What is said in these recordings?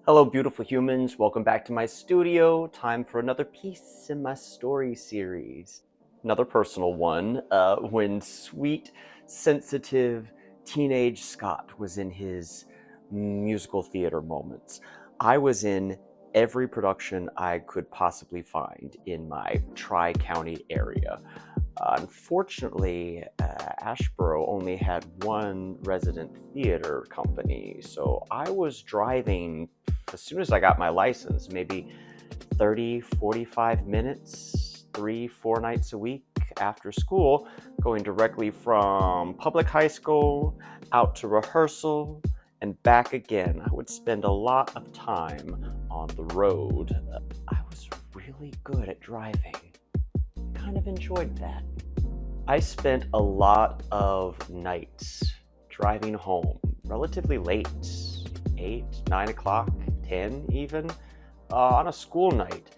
Hello, beautiful humans. Welcome back to my studio. Time for another piece in my story series. Another personal one. When sweet, sensitive teenage Scott was in his musical theater moments, I was in every production I could possibly find in my Tri-County area. Unfortunately, Asheboro only had one resident theater company, so I was driving as soon as I got my license, maybe 30, 45 minutes, 3-4 nights a week after school, going directly from public high school out to rehearsal and back again. I would spend a lot of time on the road. I was really good at driving. Kind of enjoyed that. I spent a lot of nights driving home relatively late, 8, 9 o'clock, 10 even, on a school night,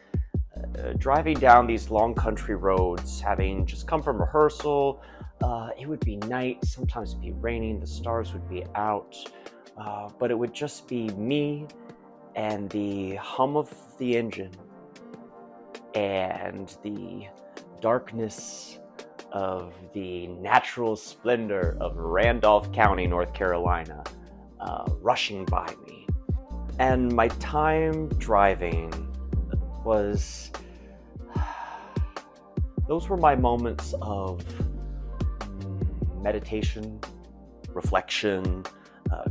driving down these long country roads, having just come from rehearsal. It would be night, sometimes it'd be raining, the stars would be out, but it would just be me and the hum of the engine and the darkness of the natural splendor of Randolph County, North Carolina, rushing by me. And my time driving was, those were my moments of meditation, reflection,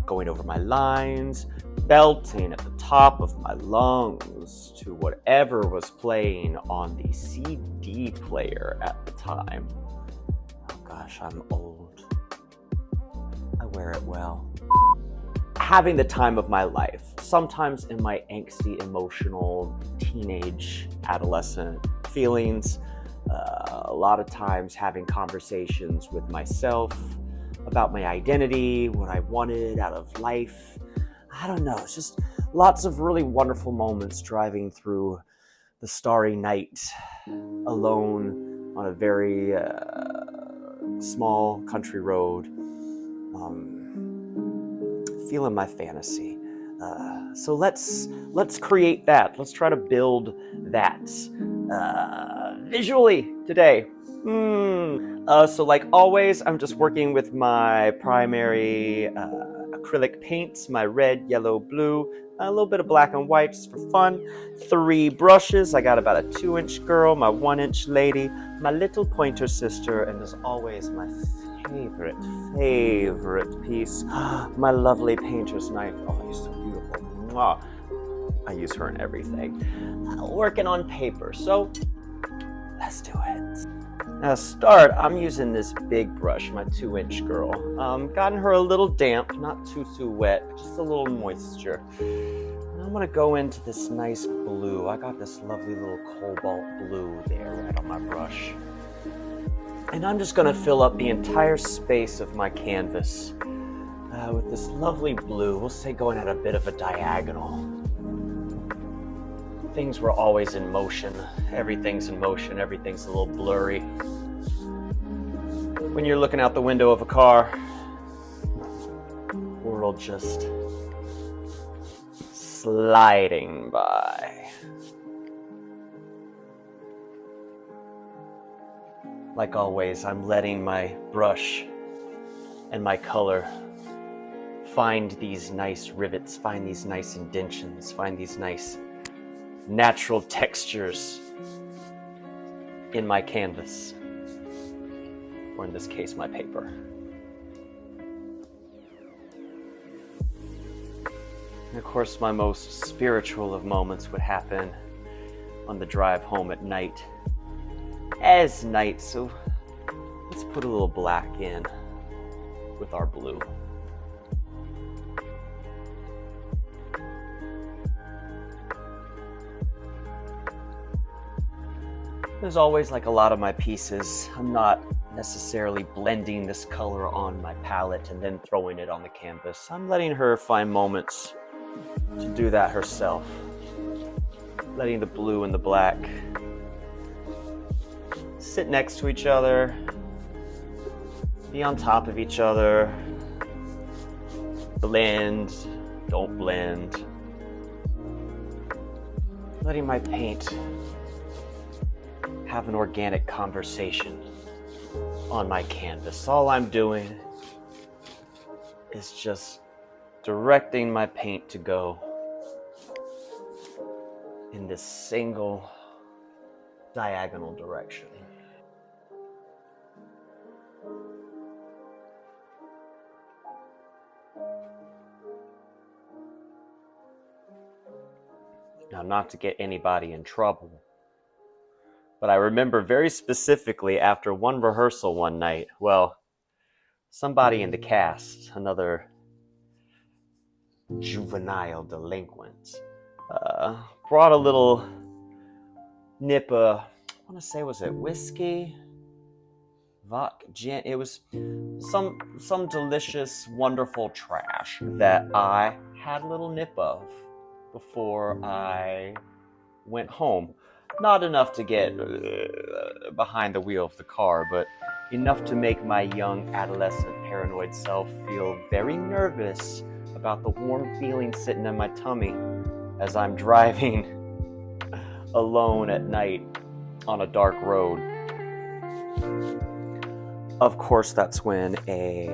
going over my lines, belting at the top of my lungs to whatever was playing on the CD player at the time. Oh gosh, I'm old. I wear it well. Having the time of my life, sometimes in my angsty, emotional, teenage, adolescent feelings, a lot of times having conversations with myself about my identity, what I wanted out of life. I don't know, it's just lots of really wonderful moments driving through the starry night alone on a very small country road, feeling my fantasy. So let's create that. Let's try to build that visually today. So like always, I'm just working with my primary acrylic paints, my red, yellow, blue, a little bit of black and white just for fun. 3 brushes. I got about a 2-inch girl, my 1-inch lady, my little pointer sister, and as always, my favorite piece, my lovely painter's knife. Oh, you're so beautiful. Mwah. I use her in everything. Working on paper, so let's do it. Now to start, I'm using this big brush, my 2-inch girl. Gotten her a little damp, not too wet, just a little moisture. And I'm gonna go into this nice blue. I got this lovely little cobalt blue there right on my brush. And I'm just gonna fill up the entire space of my canvas with this lovely blue. We'll say going at a bit of a diagonal. Things were always in motion. Everything's in motion. Everything's a little blurry. When you're looking out the window of a car, world just sliding by. Like always, I'm letting my brush and my color find these nice rivets, find these nice indentions, find these nice natural textures in my canvas, or in this case, my paper. And of course, my most spiritual of moments would happen on the drive home at night. As night, so let's put a little black in with our blue. There's always, like a lot of my pieces, I'm not necessarily blending this color on my palette and then throwing it on the canvas. I'm letting her find moments to do that herself. Letting the blue and the black sit next to each other, be on top of each other, blend, don't blend. letting my paint have an organic conversation on my canvas. All I'm doing is just directing my paint to go in this single diagonal direction. Now, not to get anybody in trouble, but I remember very specifically after one rehearsal one night, well, somebody in the cast, another juvenile delinquent, brought a little nip of, I want to say, was it whiskey? Vodka, gin. It was some delicious, wonderful trash that I had a little nip of before I went home. Not enough to get behind the wheel of the car, but enough to make my young adolescent paranoid self feel very nervous about the warm feeling sitting in my tummy as I'm driving alone at night on a dark road. Of course, that's when a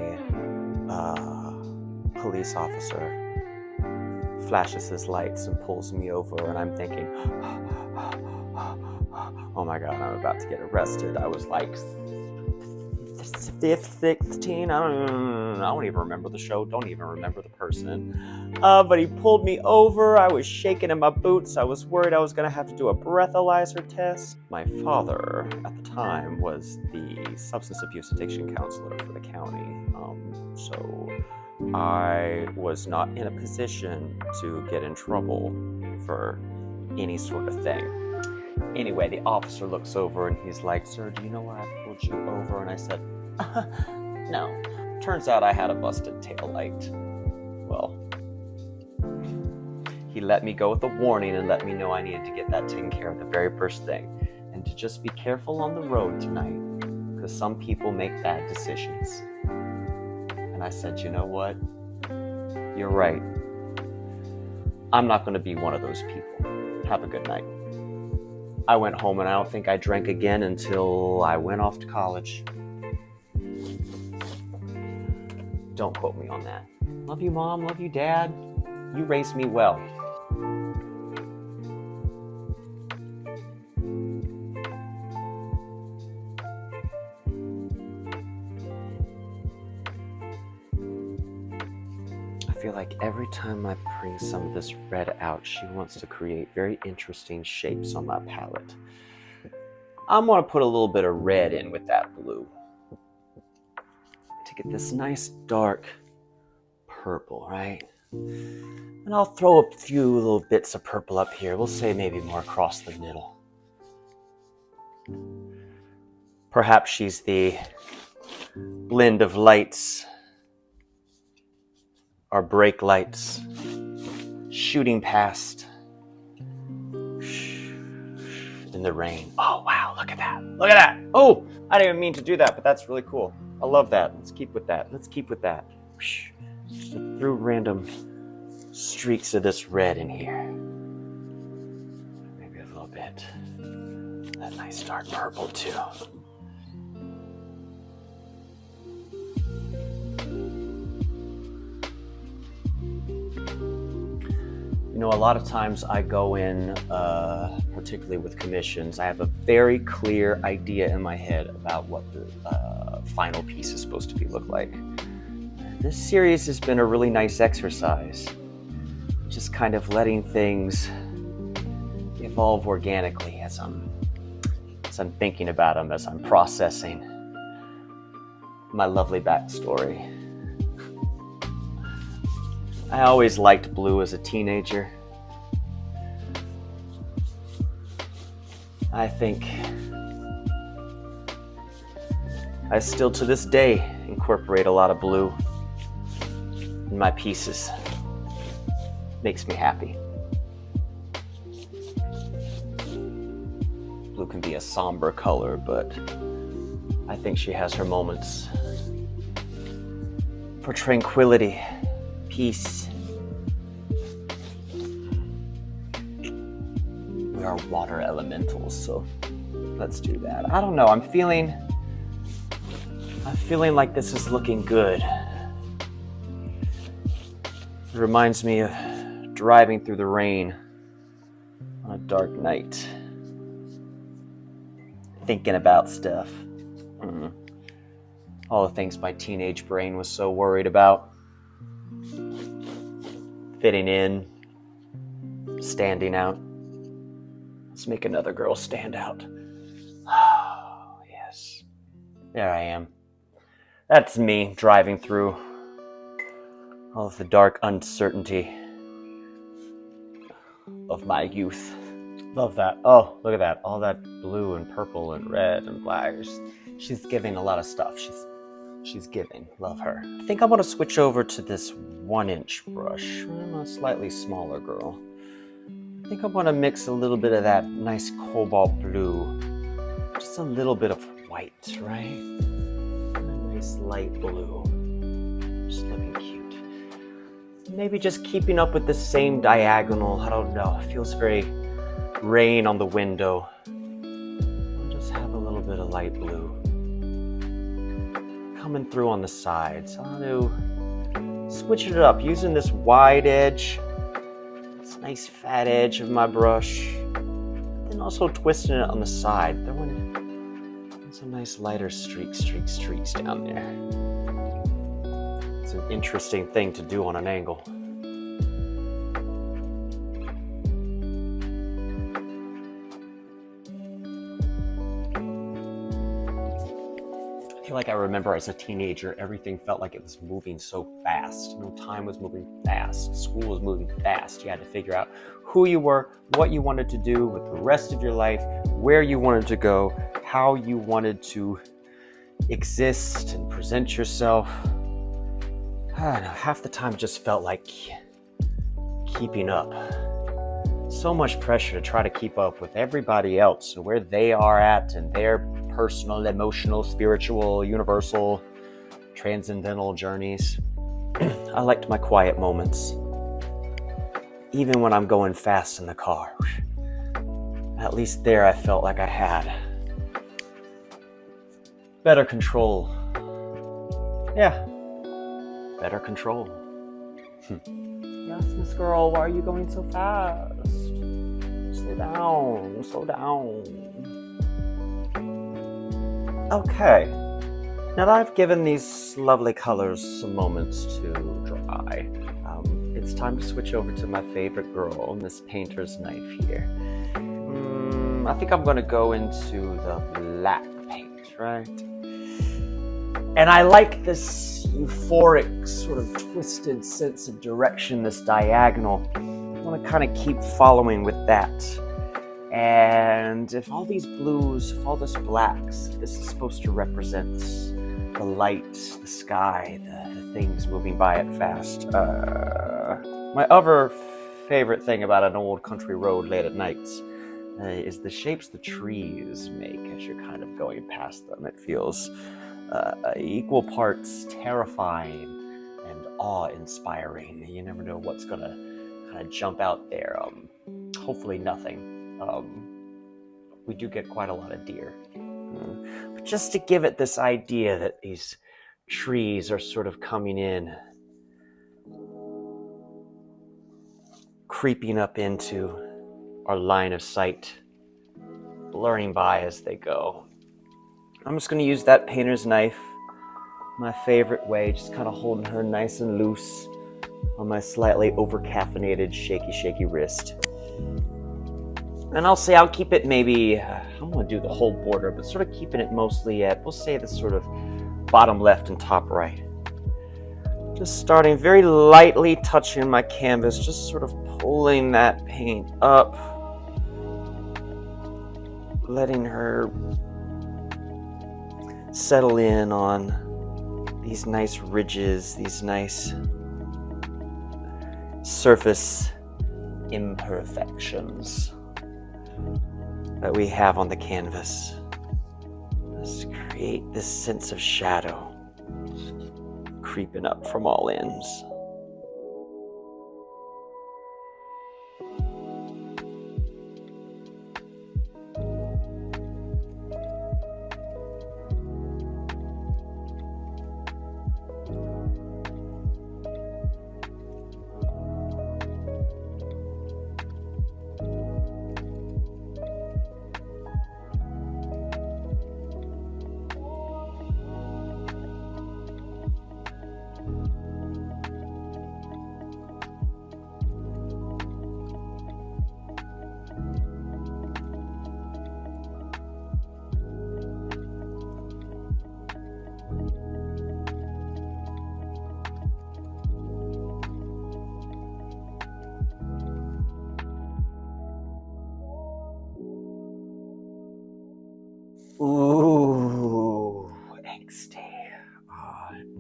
police officer flashes his lights and pulls me over, and I'm thinking, oh my God, I'm about to get arrested. I was like 16, I don't even remember the show, don't even remember the person. But he pulled me over. I was shaking in my boots. I was worried I was going to have to do a breathalyzer test. My father at the time was the substance abuse addiction counselor for the county. So I was not in a position to get in trouble for any sort of thing. Anyway, the officer looks over and he's like, "Sir, do you know why I pulled you over?" And I said, "No." Turns out I had a busted taillight. Well, he let me go with a warning and let me know I needed to get that taken care of the very first thing. And to just be careful on the road tonight, because some people make bad decisions. And I said, "You know what? You're right. I'm not going to be one of those people. Have a good night." I went home and I don't think I drank again until I went off to college. Don't quote me on that. Love you, Mom. Love you, Dad. You raised me well. I feel like every time I bring some of this red out, she wants to create very interesting shapes on my palette. I'm going to put a little bit of red in with that blue to get this nice dark purple, right? And I'll throw a few little bits of purple up here. We'll say maybe more across the middle. Perhaps she's the blend of lights, our brake lights, shooting past in the rain. Oh, wow, look at that. Look at that. Oh, I didn't even mean to do that, but that's really cool. I love that. Let's keep with that. Let's keep with that. Just threw random streaks of this red in here. Maybe a little bit. That nice dark purple, too. You know, a lot of times I go in, particularly with commissions, I have a very clear idea in my head about what the final piece is supposed to look like. This series has been a really nice exercise, just kind of letting things evolve organically as I'm thinking about them, as I'm processing my lovely backstory. I always liked blue as a teenager. I think I still to this day incorporate a lot of blue in my pieces. Makes me happy. Blue can be a somber color, but I think she has her moments for tranquility, peace. We are water elementals, so let's do that. I don't know, I'm feeling like this is looking good. It reminds me of driving through the rain on a dark night, thinking about stuff. All the things my teenage brain was so worried about. Fitting in, standing out. Let's make another girl stand out. Oh, yes. There I am. That's me driving through all of the dark uncertainty of my youth. Love that. Oh, look at that. All that blue and purple and red and black. She's giving a lot of stuff. She's giving. Love her. I think I want to switch over to this 1-inch brush. I'm a slightly smaller girl. I think I want to mix a little bit of that nice cobalt blue. Just a little bit of white, right? A nice light blue. Just looking cute. Maybe just keeping up with the same diagonal. I don't know. It feels very rain on the window. I'll just have a little bit of light blue coming through on the sides. I'll do switch it up using this wide edge, this nice fat edge of my brush, then also twisting it on the side. Throwing some nice lighter streaks down there. It's an interesting thing to do on an angle. I feel like I remember as a teenager, everything felt like it was moving so fast. Time was moving fast. School was moving fast. You had to figure out who you were, what you wanted to do with the rest of your life, where you wanted to go, how you wanted to exist and present yourself. I don't know, half the time it just felt like keeping up. So much pressure to try to keep up with everybody else and where they are at and their personal, emotional, spiritual, universal, transcendental journeys. I liked my quiet moments. Even when I'm going fast in the car. At least there I felt like I had better control. Yeah, better control. Yes, Miss Girl, why are you going so fast? Slow down, slow down. Okay, now that I've given these lovely colors some moments to dry, it's time to switch over to my favorite girl, Miss Painter's Knife here. I think I'm going to go into the black paint, right? And I like this euphoric, sort of twisted sense of direction, this diagonal. I want to kind of keep following with that. And if all these blues, if all this blacks, if this is supposed to represent the light, the sky, the things moving by it fast. My other favorite thing about an old country road late at nights is the shapes the trees make as you're kind of going past them. It feels equal parts terrifying and awe-inspiring. You never know what's going to kind of jump out there. Hopefully nothing. We do get quite a lot of deer. But just to give it this idea that these trees are sort of coming in, creeping up into our line of sight, blurring by as they go. I'm just going to use that painter's knife, my favorite way, just kind of holding her nice and loose on my slightly over-caffeinated, shaky wrist. And I'll keep it maybe, I don't want to do the whole border, but sort of keeping it mostly at, we'll say the sort of bottom left and top right. Just starting very lightly touching my canvas, just sort of pulling that paint up, letting her settle in on these nice ridges, these nice surface imperfections that we have on the canvas. Let's create this sense of shadow creeping up from all ends.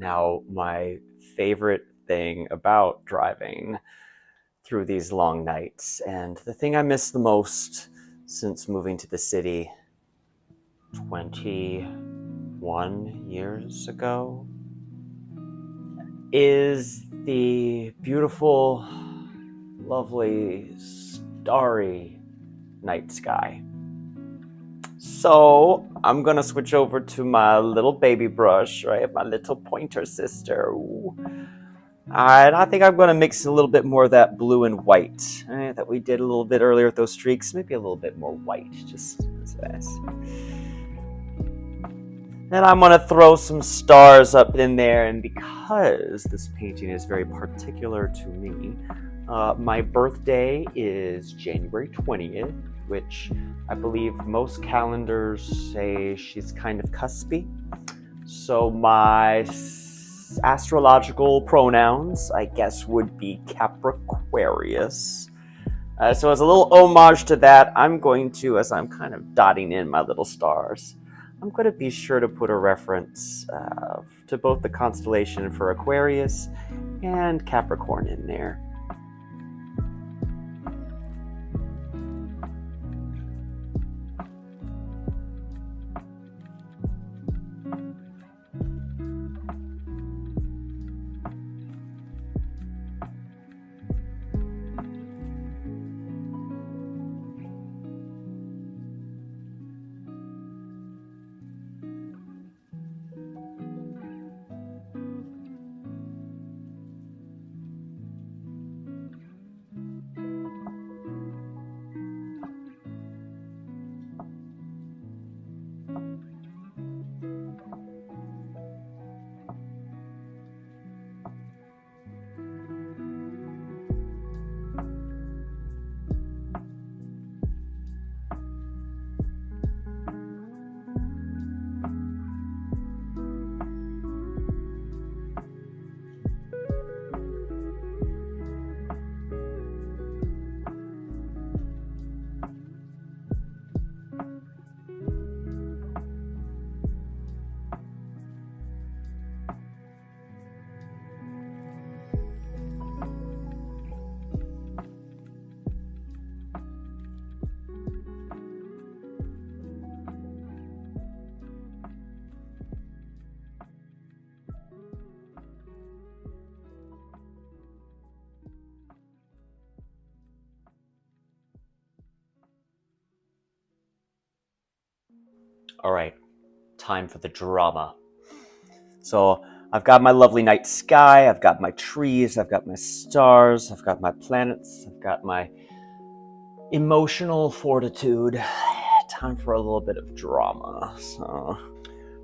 Now, my favorite thing about driving through these long nights, and the thing I miss the most since moving to the city 21 years ago, is the beautiful, lovely, starry night sky. So I'm gonna switch over to my little baby brush, right? My little pointer sister. Ooh. And I think I'm gonna mix a little bit more of that blue and white, right, that we did a little bit earlier with those streaks. Maybe a little bit more white, just as this. And I'm gonna throw some stars up in there, and because this painting is very particular to me, my birthday is January 20th, which I believe most calendars say she's kind of cuspy. So my astrological pronouns, I guess, would be Capricornus. So as a little homage to that, I'm going to, as I'm kind of dotting in my little stars, I'm going to be sure to put a reference to both the constellation for Aquarius and Capricorn in there. All right, time for the drama. So I've got my lovely night sky, I've got my trees, I've got my stars, I've got my planets, I've got my emotional fortitude. Time for a little bit of drama. So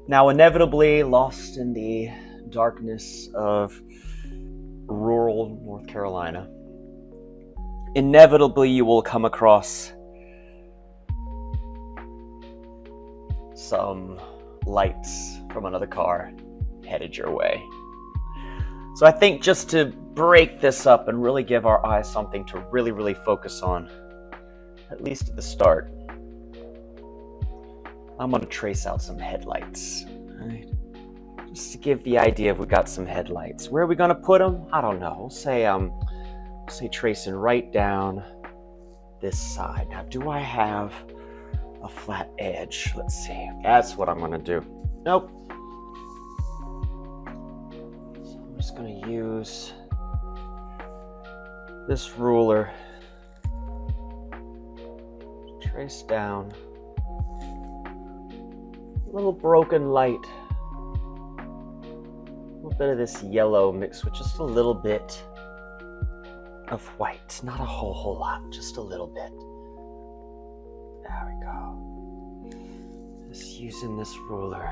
now, inevitably, lost in the darkness of rural North Carolina, inevitably you will come across some lights from another car headed your way. So I think just to break this up and really give our eyes something to really focus on, at least at the start, I'm going to trace out some headlights, right? Just to give the idea of we got some headlights. Where are we going to put them? I don't know. We'll say tracing right down this side. Now, do I have a flat edge? Let's see. That's what I'm going to do. Nope. So I'm just going to use this ruler to trace down a little broken light. A little bit of this yellow mixed with just a little bit of white. Not a whole lot, just a little bit. There we go. Just using this ruler,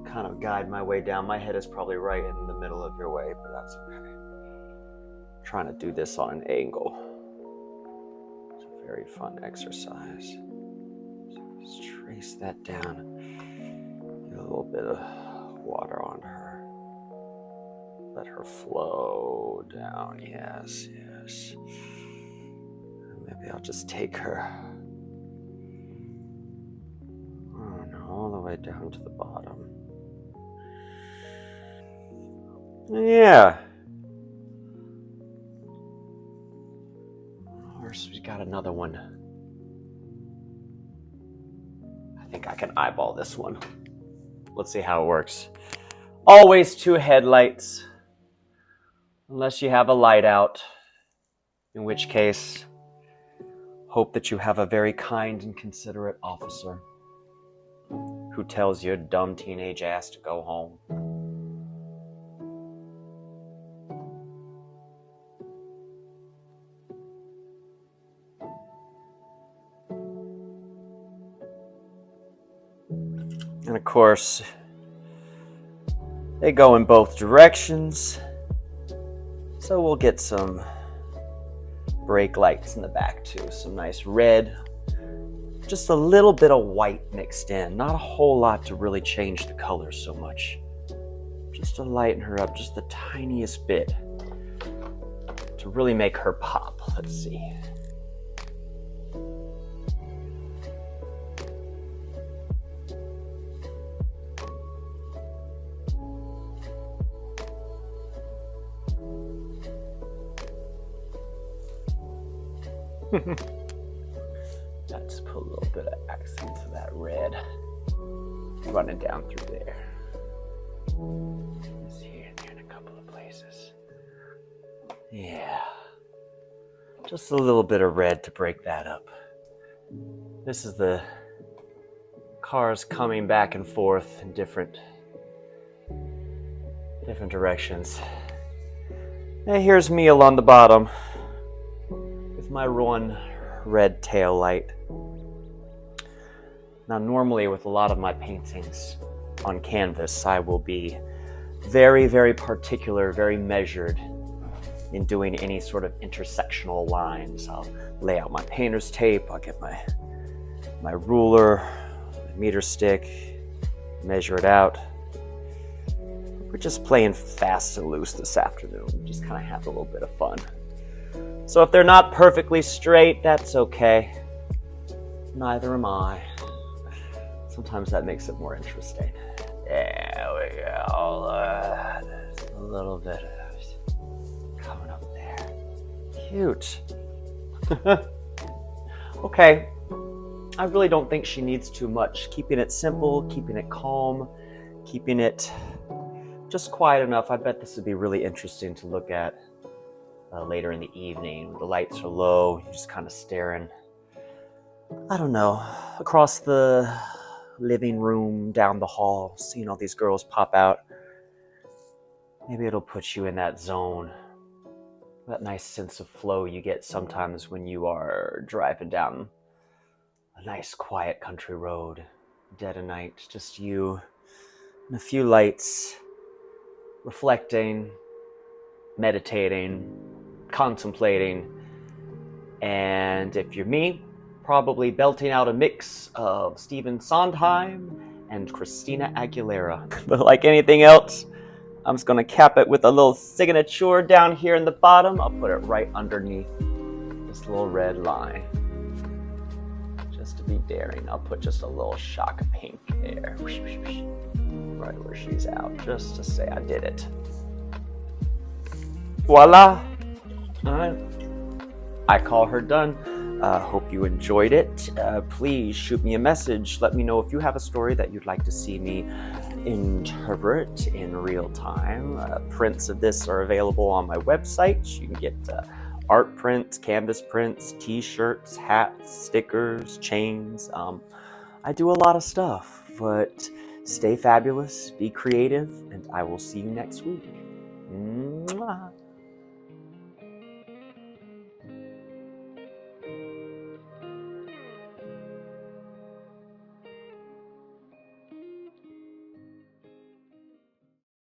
kind of guide my way down. My head is probably right in the middle of your way, but that's okay. I'm trying to do this on an angle. It's a very fun exercise. So just trace that down. Get a little bit of water on her. Let her flow down. Yes. Maybe I'll just take her all the way down to the bottom. Yeah. Of course, we got another one. I think I can eyeball this one. Let's see how it works. Always 2 headlights, unless you have a light out, in which case, hope that you have a very kind and considerate officer who tells your dumb teenage ass to go home. And of course, they go in both directions, so we'll get some brake lights in the back too. Some nice red, just a little bit of white mixed in. Not a whole lot to really change the color so much. Just to lighten her up just the tiniest bit to really make her pop. Let's see. Let's put a little bit of accent to that red. Running down through there. Just here and there in a couple of places. Yeah. Just a little bit of red to break that up. This is the cars coming back and forth in different directions. And here's me along the bottom with my one red tail light. Now, normally with a lot of my paintings on canvas, I will be very, very particular, very measured in doing any sort of intersectional lines. I'll lay out my painter's tape, I'll get my ruler, my meter stick, measure it out. We're just playing fast and loose this afternoon. Just kind of have a little bit of fun. So if they're not perfectly straight, that's okay. Neither am I. Sometimes that makes it more interesting. There we go. Just a little bit of coming up there. Cute. Okay. I really don't think she needs too much. Keeping it simple, keeping it calm, keeping it just quiet enough. I bet this would be really interesting to look at later in the evening. The lights are low, you're just kind of staring, I don't know, across the living room, down the hall, seeing all these girls pop out. Maybe it'll put you in that zone, that nice sense of flow you get sometimes when you are driving down a nice quiet country road, dead of night, just you and a few lights, reflecting, meditating, contemplating, and if you're me, probably belting out a mix of Stephen Sondheim and Christina Aguilera. But like anything else, I'm just gonna cap it with a little signature down here in the bottom. I'll put it right underneath this little red line. Just to be daring, I'll put just a little shock of pink there. Right where she's out, just to say I did it. Voila! Alright. I call her done. Hope you enjoyed it. Please shoot me a message. Let me know if you have a story that you'd like to see me interpret in real time. Prints of this are available on my website. You can get art prints, canvas prints, t-shirts, hats, stickers, chains. I do a lot of stuff, but stay fabulous, be creative, and I will see you next week. Mwah.